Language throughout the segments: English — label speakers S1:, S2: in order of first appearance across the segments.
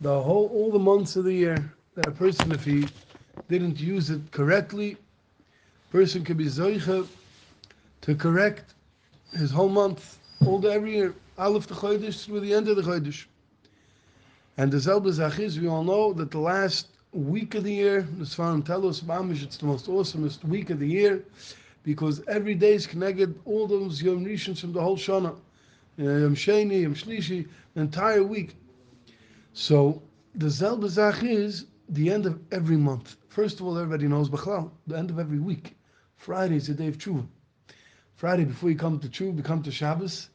S1: all the months of the year, that a person, if he didn't use it correctly, person could be zoiche to correct his whole month, every year, Aleph the Chodesh through the end of the Chodesh. And the Zelda Zach is, we all know that the last week of the year, the Sfarim tell us, Mamish, it's the most awesomest week of the year, because every day is connected, all those Yom Rishons from the whole Shana, Yom Sheni, Yom Shlishi, the entire week. So the Zelda Zach is the end of every month. First of all, everybody knows Bachlal, the end of every week. Friday is the day of Tshuva. Friday, before you come to Tshuva, you come to Shabbos.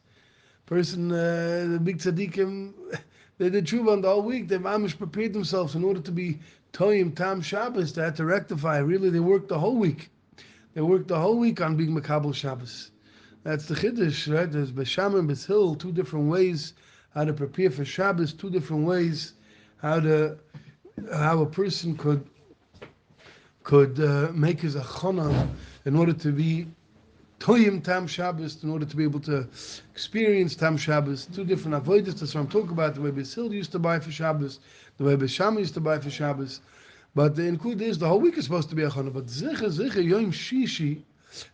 S1: Person, the big tzaddikim, they did Tshuva on the whole week. They mamish prepared themselves in order to be Toyim Tam Shabbos. They had to rectify. Really, they worked the whole week. They worked the whole week on being Makabel Shabbos. That's the Chiddush, right? There's Besham and Beshil, two different ways how to prepare for Shabbos, two different ways how a person could make his achana in order to be Toyim Tam Shabbos, in order to be able to experience Tam Shabbos. Two different avodas. That's what I'm talking about. The way Beshil used to buy for Shabbos, the way Besham used to buy for Shabbos. But the include is the whole week is supposed to be achana. But zicha Yom Shishi,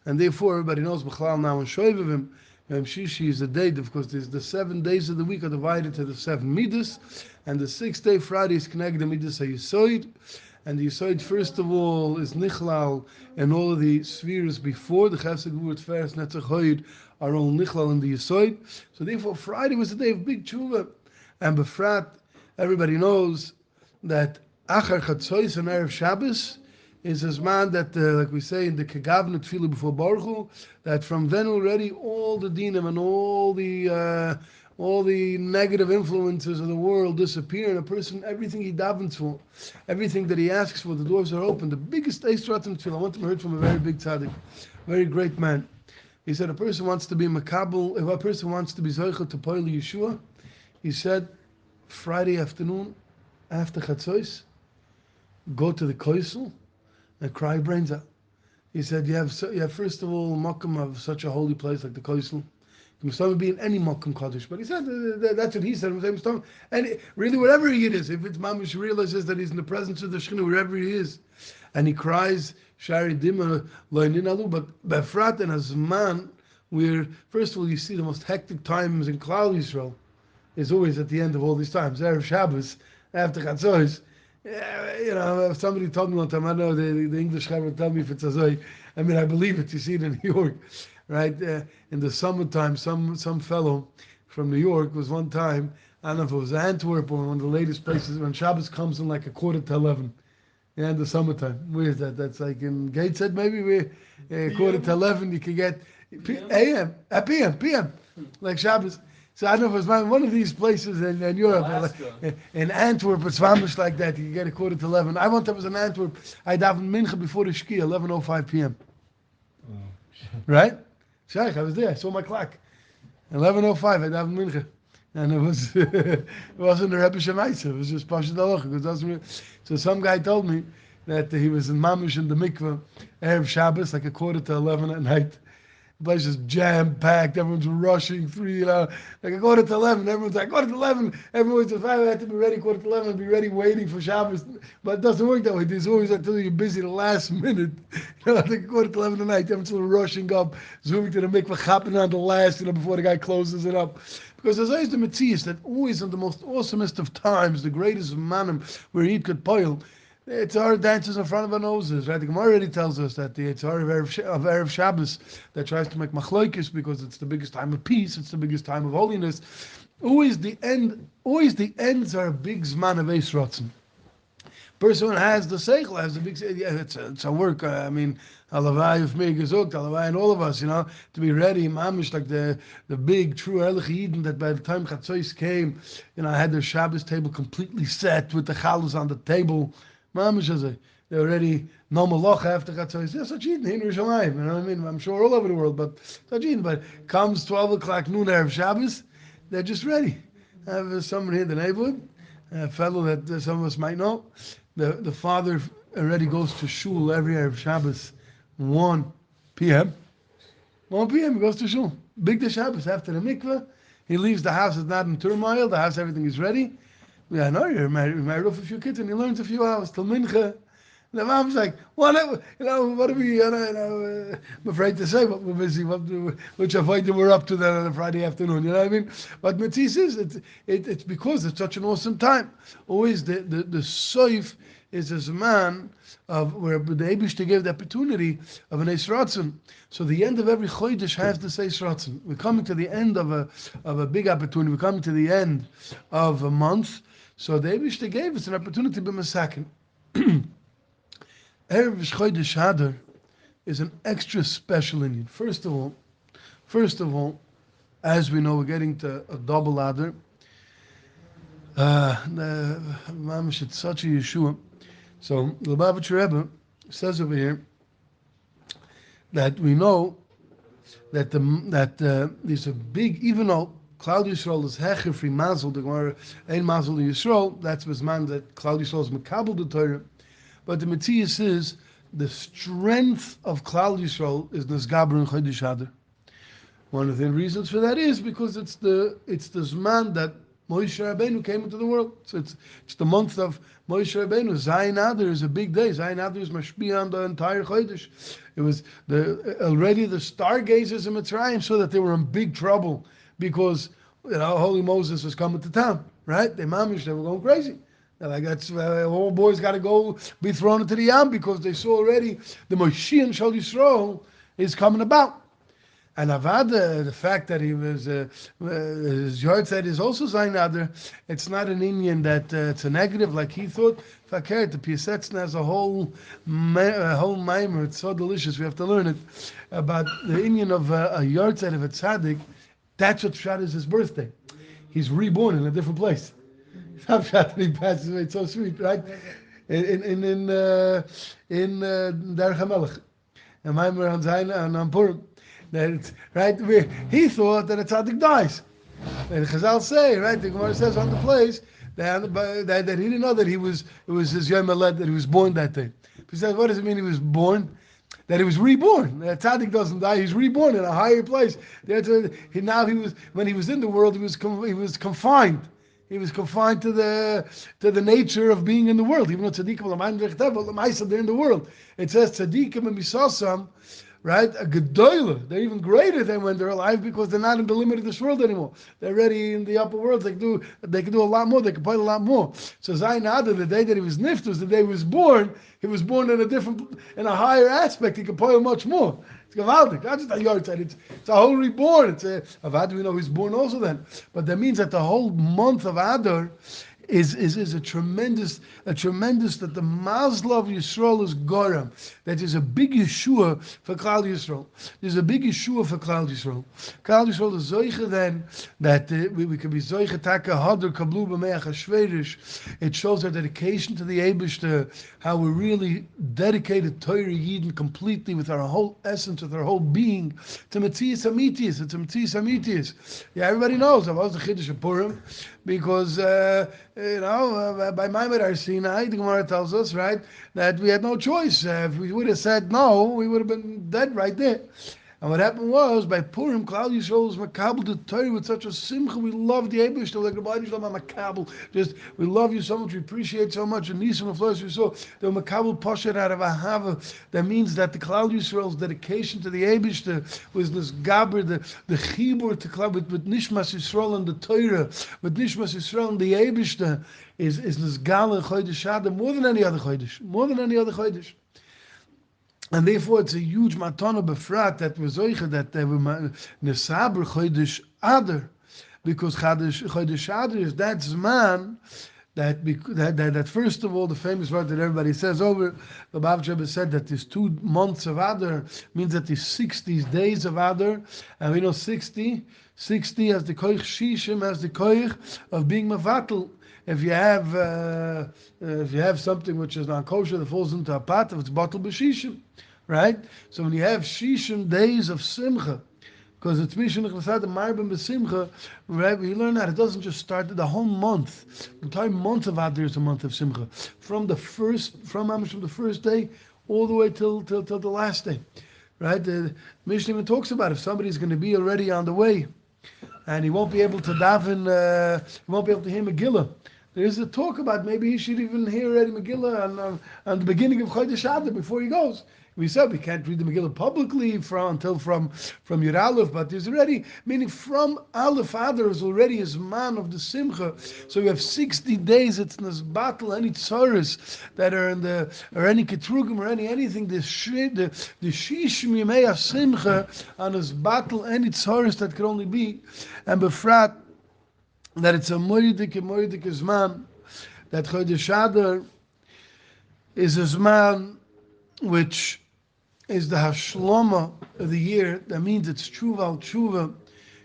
S1: and therefore everybody knows B'chlal now in Shoivavim. Yom Shishi is the day, of course, there's the 7 days of the week are divided to the 7 midas, and the 6th day, Friday, is connected to midas HaYesoid, and the Yesoid, first of all, is Nichlal, and all of the spheres before, the Chesed, Gvur, Tferes, Netzach, Hoid, are all Nichlal in the Yesoid. So therefore, Friday was the day of big tshuva, and Befrat, everybody knows that Achar Chatzois and Erev Shabbos, is as man that, like we say in the Kegavna Tefillah before Baruch Hu, that from then already all the dinim and all the negative influences of the world disappear, and a person, everything he davens for, everything that he asks for, the doors are open. The biggest Eistrat in Tefillah, I want to heard from a very big tzaddik, very great man. He said a person wants to be Makabel, if a person wants to be Zoicha to Poil Yeshua, he said, Friday afternoon, after Chatzos, go to the Koisel, and cry brains out. He said, you have first of all Makam of such a holy place like the Koisel. You must be in any Makam Kaddish. But he said, that's what he said. And really, wherever he is, if it's Mamish realizes that he's in the presence of the Shekhinah, wherever he is, and he cries, Shari Dima, Loinin Alu, but Befrat and Azman, where, first of all, you see the most hectic times in Klal Yisrael, is always at the end of all these times. Erev Shabbos, after Chatzos. If somebody told me one time, I know the English guy would tell me if it's Azoi. I mean, I believe it. You see it in New York, right? In the summertime, some fellow from New York was one time, I don't know if it was Antwerp or one of the latest places, when Shabbos comes in like 11:15. Yeah, in the summertime. Where is that? That's like in Gateshead, maybe, where 11:15 you can get PM, like Shabbos. So I don't know if it was one of these places in Europe, in Antwerp, it's vamish like that. You get 11:45. I once was in Antwerp. I davened mincha before the shkia, 11:05 p.m. Oh. Right? Shaykh, I was there. I saw my clock. 11:05. I davened mincha, and it wasn't the Rebbe Shemaisa. It was just Pashat Halacha. So some guy told me that he was in mamish in the mikveh erev Shabbos, like 11:45 at night. The place is jam-packed, everyone's rushing through, like 11:15, everyone's like, 11:15, everyone's like, I have to be ready, 11:15, be ready, waiting for Shabbos. But it doesn't work that way. There's always until you're busy the last minute. Like 11:15 at night, everyone's rushing up, zooming to the mikveh, hopping on the last, before the guy closes it up. Because there's always the mitzvahs that always in the most awesomest of times, the greatest manim, where he could poil, the Yitzhar dances in front of our noses, right? The Gemara already tells us that the Yitzhar of Erev Shabbos that tries to make machlokes because it's the biggest time of peace, it's the biggest time of holiness. Always the ends are a big zman of Eis Ratzon. Person who has the seichel has the big. It's a work. I mean, halavai of me gezogt, halavai and all of us, to be ready. Mamish like the big true Erlich Yidden that by the time Chatzos came, I had their Shabbos table completely set with the chalus on the table. Mamish, they're already no malach after Chatzos. They're such Yidden in Yerushalayim. You know what I mean? I'm sure all over the world, but such Yidden. But comes 12 o'clock noon Erev Shabbos, they're just ready. I have someone here in the neighborhood, a fellow that some of us might know. The father already goes to shul every Erev Shabbos, 1 p.m. 1 p.m. he goes to shul. Big day Shabbos after the mikveh. He leaves the house, it's not in turmoil. The house, everything is ready. Yeah, no, you're married off a few kids, and he learns a few hours till mincha. The mom's like, what are we, I'm afraid to say what we're busy, which avoid we're up to that on a Friday afternoon, you know what I mean? But Matisse is, it's because it's such an awesome time. Always the soif is this man of where the Eibishter gave the opportunity of an Eis Ratzon. So the end of every Chodesh has this Eis Ratzon. We're coming to the end of a big opportunity. We're coming to the end of a month. So the Eibishter gave us an opportunity to be Masakin. Erev Chodesh Adar is an extra special Indian. First of all, as we know, we're getting to a double Adar. The Mamish, it's such a Yeshua. So the Lubavitcher Rebbe says over here that we know that there's a big, even though Klal Yisrael is hecher for Mazel, the Gemara ein Mazel Yisrael, that's was man that Klal Yisrael is Makabel the Torah. But the Matthias is the strength of Klal Yisrael is Nesgaber and Chodesh Adar. One of the reasons for that is because it's the Zman that Moshe Rabbeinu came into the world. So it's the month of Moshe Rabbeinu. Zayin Adar is a big day. Zayin Adar is mashpia on the entire Chodesh. It was already the stargazers in Mitzrayim saw that they were in big trouble because Holy Moses was coming to town, right? They were going crazy. They're like, that's all boys got to go be thrown into the Yam because they saw already the Moshiach Shal Yisrael is coming about. And Avad, the fact that he was, his Yortzeit is also Zayin Adar, it's not an Indian that it's a negative like he thought. Fakert, the Piasetzna has a whole mimer, it's so delicious, we have to learn it, about the Indian of a Yortzeit of a Tzaddik. That's what Pshat is his birthday. He's reborn in a different place. Pshat that he passes away, it's so sweet, right? In Dar HaMelech. And mimer on Zayin and on Purim. Right, he thought that a tzaddik dies. And Chazal say, right, the Gemara says on the place that he didn't know that it was his Yom Haled, that he was born that day. He says, what does it mean he was born? That he was reborn. A tzaddik doesn't die; he's reborn in a higher place. When he was in the world, he was confined. He was confined to the nature of being in the world. Even though tzaddikim they're in the world. It says tzaddikim and misasam. Right, a gedolah. They're even greater than when they're alive because they're not in the limit of this world anymore. They're already in the upper world. They can do a lot more. They can play a lot more. So Zayin Adar, the day that he was nift was the day he was born. He was born in a higher aspect. He can play much more. It's gewaldig. Not just a Yortzeit. It's a whole reborn. It's of Adar. We know he's born also then. But that means that the whole month of Adar is a tremendous that the Mazla of Yisrael is Goram. That is a big Yeshua for Klal Yisrael. There's a big Yeshua for Klal Yisrael. Klal Yisrael is Zoiche then that we can be Zoiche Taka Hadar Kablu B'Meach HaShverish. It shows our dedication to the Eibishter, how we're really dedicated Torah Yidden completely with our whole essence, with our whole being to Metzias Amitius. It's a Metzias Amitius. Yeah, everybody knows. I was the Chiddush of Purim because by Maimed Har Sinai, the Gemara tells us, right, that we had no choice. If we would have said no, we would have been dead right there. And what happened was, by Purim, Klal Yisrael was makabel the Torah with such a simcha. We love the Eibishter, like Rabbi Yisrael makabel. Just, we love you so much, we appreciate so much. And Nisim and Flores, we saw the makabel poshet out of Ahava. That means that the Klal Yisrael's dedication to the Eibishter was this gaber, the chibur to Klal, with Nishmas Yisrael and the Torah, with Nishmas Yisrael and the Eibishter, is this gala Chodesh Adar more than any other Chodesh. And therefore, it's a huge matana befrat that was zoiche that they were nesaber Chodesh Adar, because Chodesh Adar is that zman that first of all the famous word that everybody says over. The Bav Rebbe said that these 2 months of Adar means that these 60 days of Adar, and we know 60 as the koich shishim, as the koich of being mavatel. If you have something which is not kosher that falls into a pat, if it's bottle b'shishim, right? So when you have shishim days of simcha, because it's mishnah chlasad and marbim b'simcha, right? We learn that it doesn't just start the whole month. The entire month of Adar is a month of simcha, from the first day all the way till the last day, right? The Mishnah even talks about if somebody's going to be already on the way, and he won't be able to daven, he won't be able to hear Megillah. There is a talk about maybe he should even hear already Megillah on the beginning of Chodesh Adar before he goes. We said we can't read the Megillah publicly until from Yud Aleph, but there's already, meaning from Aleph Adar is already his man of the Simcha. So we have 60 days, it's in this battle, any tzaris that are in the, or any ketrugim, or anything, the Shishim Yimei Simcha on his battle, any tzaris that could only be, and befrat, that it's a moedik zman, that Chodesh Adar is a zman which is the hashlama of the year. That means it's tshuva al tshuva.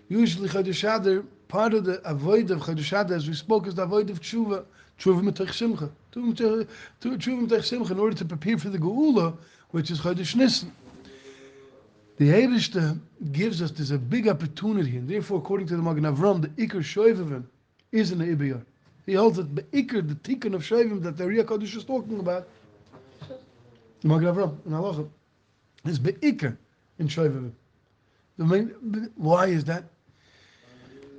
S1: Usually Chodesh Adar, part of the avoid of Chodesh Adar, as we spoke, is the avoid of tshuva mitach simcha. Tshuva mitach simcha, in order to prepare for the geula, which is Chodesh Nisan. The Eibishter gives us, there's a big opportunity, and therefore, according to the Magen Avram, the Iker Shoivim is in the Ibiyar. He holds that the Iker, the Tikkun of Shoivim that the Riyah Kodesh is talking about, the Magen Avram in Halacha, is Be'ikr in Shoivim. Why is that?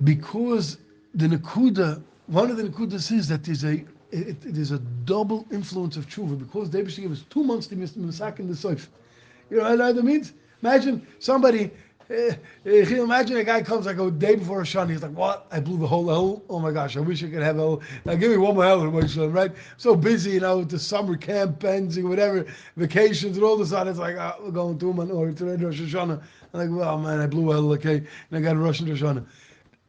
S1: Because the Nekuda, one of the Nekudas is that there's a double influence of Tshuva, because the Eibishter gave us 2 months to misak in the Soif. You know what that means? Imagine somebody, imagine a guy comes like a day before a Shana, he's like, what? I blew the whole hell? Oh my gosh, I wish I could have hell. Now give me one more hell in my Shana, right? So busy, with the summer camp ends and whatever, vacations, and all of a sudden it's like, we're going to Uman or to Rosh Hashanah. I'm like, well, man, I blew hell, okay, and I got a Rosh Hashanah.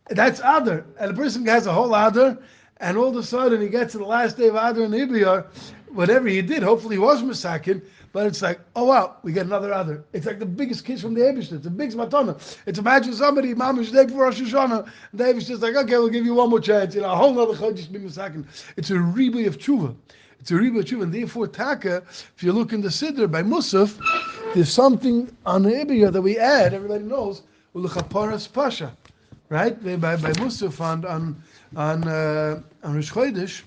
S1: That's Adar, and a person has a whole Adar, and all of a sudden he gets to the last day of Adar in the Ibiyar, whatever he did, hopefully he was Masakin, but it's like, oh wow, we get another Adar. It's like the biggest kiss from the Eibishter. It's a big matana. It's imagine somebody, Mamash day before Rosh Hashanah, and the Eibishter's like, okay, we'll give you one more chance, a whole other Chodesh be Masakin. It's a riba of tshuva. It's a riba of tshuva, and therefore Taka, if you look in the Siddur by Musaf, there's something on the Ibiyah that we add, everybody knows, Ulechaparas Pasha, right? By Musaf on Rosh Chodesh,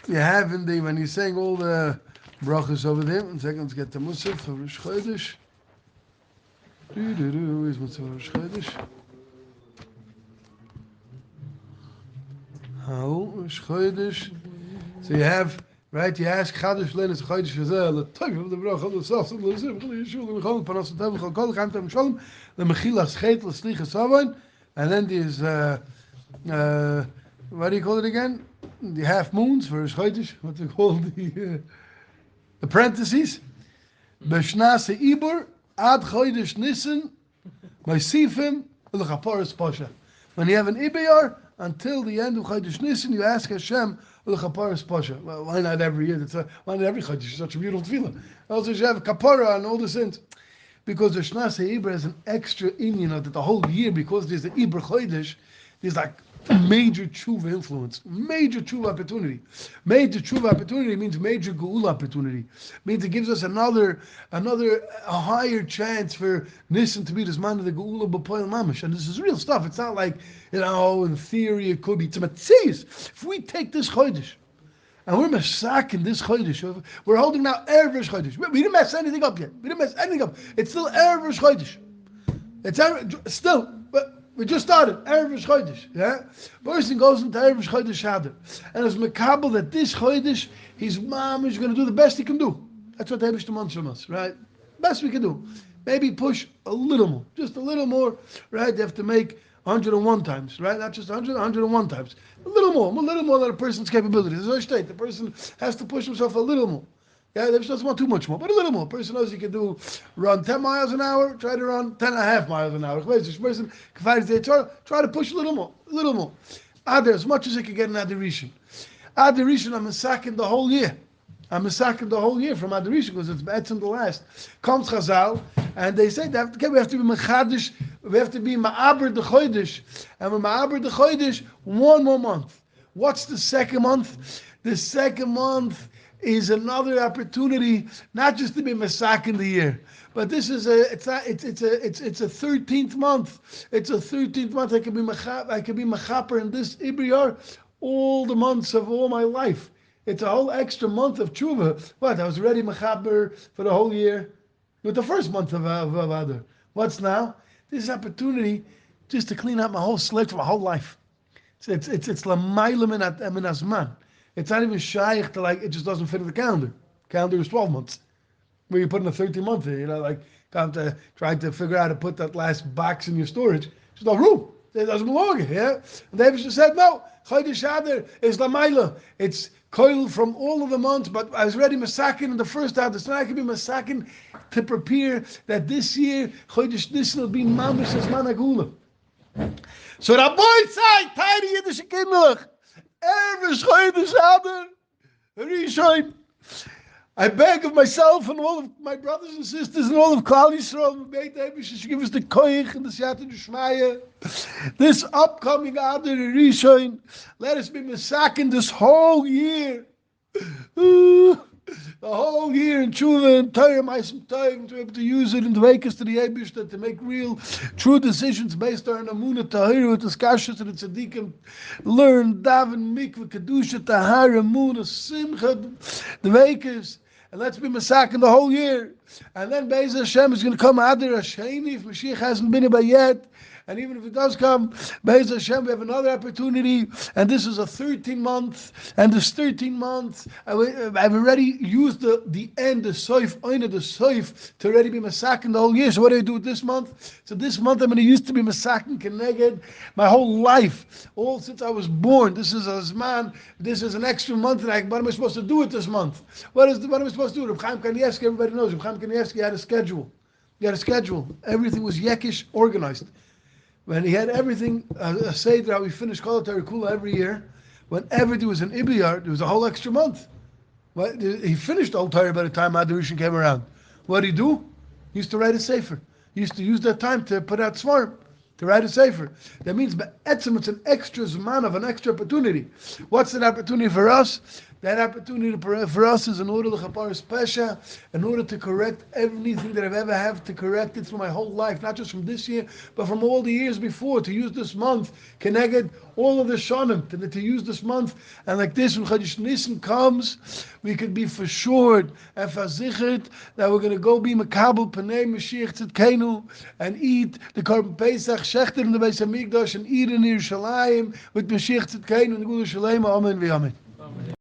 S1: you have when he's saying all the brachas over there. 1 second, let's get the Musaf of Rosh Chodesh. Where's Musaf of Rosh Chodesh? Rosh Chodesh. So you have, right, you ask, Chadash Lenis Chodesh Hazel, the type of the bracha, the Saf, the Zim, the Yeshua, the Mechol, the Panas, the Tev, the Kol, the Chaim, Shalom, the Mechila, Schet, the Slicha, Savain, and then there's, what do you call it again? The half moons for Rosh Chodesh, what they call the parentheses. B'shnas Ibur ad Chodesh Nisan, by Sifim l'chaparas pasha. When you have an Ibiyar until the end of Chodesh Nisan, you ask Hashem l'chaparas pasha. Well, why not every year? Why not every Chodesh? It's such a beautiful tefillah. Also, you have kapara on all the sins. Because the Shnas Ibur has an extra inyan that the whole year, because there's the Ibur Chodesh, there's like major tshuva influence, major tshuva opportunity. Major tshuva opportunity means major geula opportunity. Means it gives us a higher chance for Nisan to be this man of the geula b'poil mamish. And this is real stuff. It's not like, in theory it could be. It's a matzias. If we take this chodesh, and we're masaking this chodesh, we're holding now Erev Rosh Chodesh. We didn't mess anything up yet. It's still Erev Rosh Chodesh. It's still, but we just started Erev Rosh Chodesh. Yeah, person goes into Erev Rosh Chodesh Adar, and it's makabel that this chodesh, his mom is going to do the best he can do. That's what the Eibishter wants from us, right? Best we can do. Maybe push a little more, just a little more, right? They have to make 101 times, right? Not just 100, 101 times. A little more than a person's capabilities. As I state, the person has to push himself a little more. Yeah, they doesn't want too much more, but a little more. A person knows he can run 10 miles an hour, try to run 10.5 miles an hour. This person try to push a little more. Adar, as much as he can get in Adarishan. Adarishan, I'm masaking the whole year. I'm masaking the whole year from Adarishan because it's Be'etzim the last. Comes Chazal, and they say that we have to be mechadish, we have to be ma'aber the chodesh, and we're ma'aber the chodesh 1 more month. What's the second month? The second month is another opportunity, not just to be masak in the year, but this is it's a 13th month. It's a 13th month. I can be machaper in this Ibriyar all the months of all my life. It's a whole extra month of tshuva. What? I was already machaper for the whole year with the first month of Adar. What's now? This is opportunity just to clean out my whole slate for my whole life. It's l'mayla min hazman. It's not even shaykh to like, it just doesn't fit in the calendar. Calendar is 12 months. Where you put in a 13-month, like come to trying to figure out how to put that last box in your storage. There's no room. It doesn't belong here. Yeah? And David just said, no, Chodesh Adar is l'mayla. It's coil from all of the months, but I was ready masakin in the first Adar, so I could be masakin to prepare that this year Chodesh Nisan will be mamish as managula. So the boy said, "Tiny Yiddish kinderlich, Chodesh Adar, Rishon." I beg of myself and all of my brothers and sisters and all of Klal Yisrael, may they should give us the koich and the siyata d'shmaya. This upcoming Adar Rishon, let us be masakin this whole year. The whole year in tshuva and Torah, ma'asim tovim, to be able to use it in the vekas to the Eibishter to make real, true decisions based on Amunah, Tahira, the Skashas and the Tzaddikim. Learn, daven, mikveh, kedusha, tahara, Amunah, simcha, the vekas. And let's be masakin the whole year. And then Be'ez Hashem is going to come Adar Hasheni if Mashiach hasn't been here yet. And even if it does come, Be'ez Hashem, we have another opportunity. And this is a 13-month. And this 13 months, I've already used the end, the soif, oina, the soif, to already be masakin the whole year. So what do I do with this month? So this month I'm going to use to be masakin keneged my whole life. All since I was born. This is a zman. This is an extra month. And what am I supposed to do with this month? What am I supposed to do? Reb Chaim Kanievsky, everybody knows. Reb Chaim Kanievsky had a schedule. He had a schedule. Everything was yekish, organized. When he had everything, a seder, how we finished Kol HaTorah Kula every year, whenever there was an Ibiyar, there was a whole extra month. He finished the whole Torah by the time Adar Rishon came around. What did he do? He used to write a sefer. He used to use that time to put out svarim, to write a sefer. That means it's an extra zman of an extra opportunity. What's that opportunity for us? That opportunity for us is in order to chaparas pesha, in order to correct everything that I've ever had to correct it through my whole life, not just from this year, but from all the years before, to use this month, connected all of the shonim, to use this month, and like this, when Chodesh Nisan comes, we could be for sure and fazichert that we're going to go be makabel panei Mashiach Tzidkenu and eat the Korban Pesach, shechter in the Beis HaMikdash, and eat in Yerushalayim with Mashiach Tzidkenu and the Gula Shalema, Amen v'Amen.